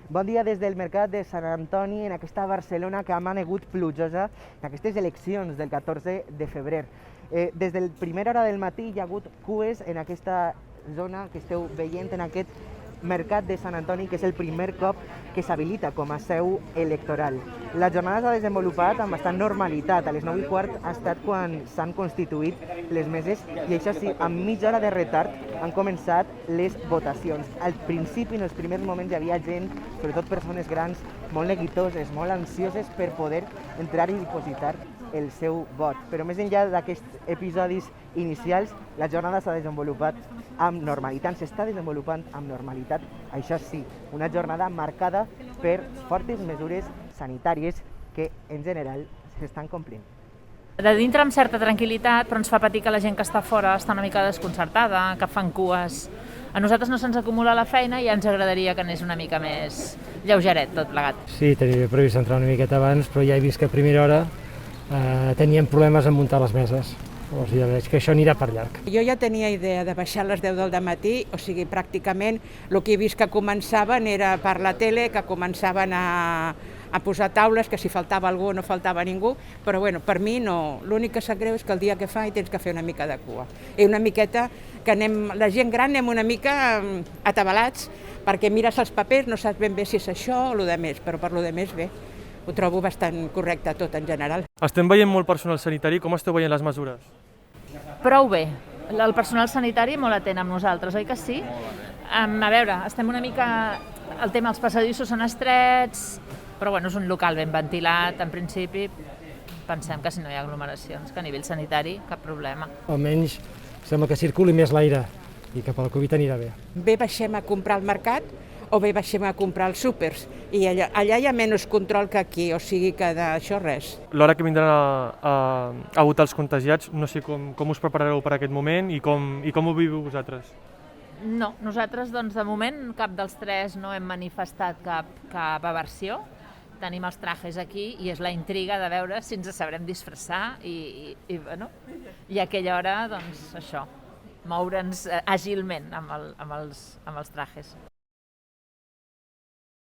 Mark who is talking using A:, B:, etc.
A: Bon dia des del Mercat de Sant Antoni, en aquesta Barcelona que ha manegut plujosa en aquestes eleccions del 14 de febrer. Des de la primera hora del matí hi ha hagut cues en aquesta zona que esteu veient en aquest Mercat de Sant Antoni, que és el primer cop que s'habilita com a seu electoral. La jornada s'ha desenvolupat amb bastant normalitat. A les 9:15 ha estat quan s'han constituït les meses i això sí, amb mitja hora de retard han començat les votacions. Al principi, en els primers moments, hi havia gent, sobretot persones grans, molt neguitoses, molt ansioses per poder entrar i dipositar el seu vot. Però més enllà d'aquests episodis inicials, la jornada s'ha desenvolupat amb normalitat, s'està desenvolupant amb normalitat. Això sí, una jornada marcada per fortes mesures sanitàries que, en general, s'estan complint.
B: De dintre amb certa tranquil·litat, però ens fa patir que la gent que està fora està una mica desconcertada, que fan cues. A nosaltres no se'ns acumula la feina i ja ens agradaria que anés una mica més lleugeret tot plegat.
C: Sí, tenia previst entrar una miqueta abans, però ja he vist que a primera hora teníem problemes en muntar les meses. O sigui, ja veig que això anirà per llarg.
D: Jo ja tenia idea de baixar a les 10 del matí, o sigui, pràcticament el que he vist que començaven era per la tele, que començaven a posar taules, que si faltava algú no faltava ningú, però bueno, per mi no. L'únic que sap greu és que el dia que fa hi tens que fer una mica de cua. I una miqueta que la gent gran anem una mica atabalats, perquè mires els papers, no saps ben bé si és això o el de més, però per lo de més bé. Ho trobo bastant correcte tot en general.
E: Estem veient molt personal sanitari, com esteu veient les mesures?
B: Prou bé. El personal sanitari molt atent amb nosaltres, oi que sí? A veure, estem una mica... El tema dels passadissos són estrets, però bueno, és un local ben ventilat, en principi. Pensem que si no hi ha aglomeracions, que a nivell sanitari cap problema.
C: Almenys sembla que circuli més l'aire i que per la Covid anirà bé.
D: Bé baixem a comprar al mercat o bé baixem a comprar als súpers, i allà hi ha menys control que aquí, o sigui que d'això res.
E: L'hora que vindran a votar els contagiats, no sé com us preparareu per aquest moment i com ho viviu vosaltres?
B: No, nosaltres doncs de moment cap dels tres no hem manifestat cap aversió. Tenim els trajes aquí i és la intriga de veure si ens sabrem disfressar i a aquella hora, doncs això, moure'ns àgilment amb els trajes.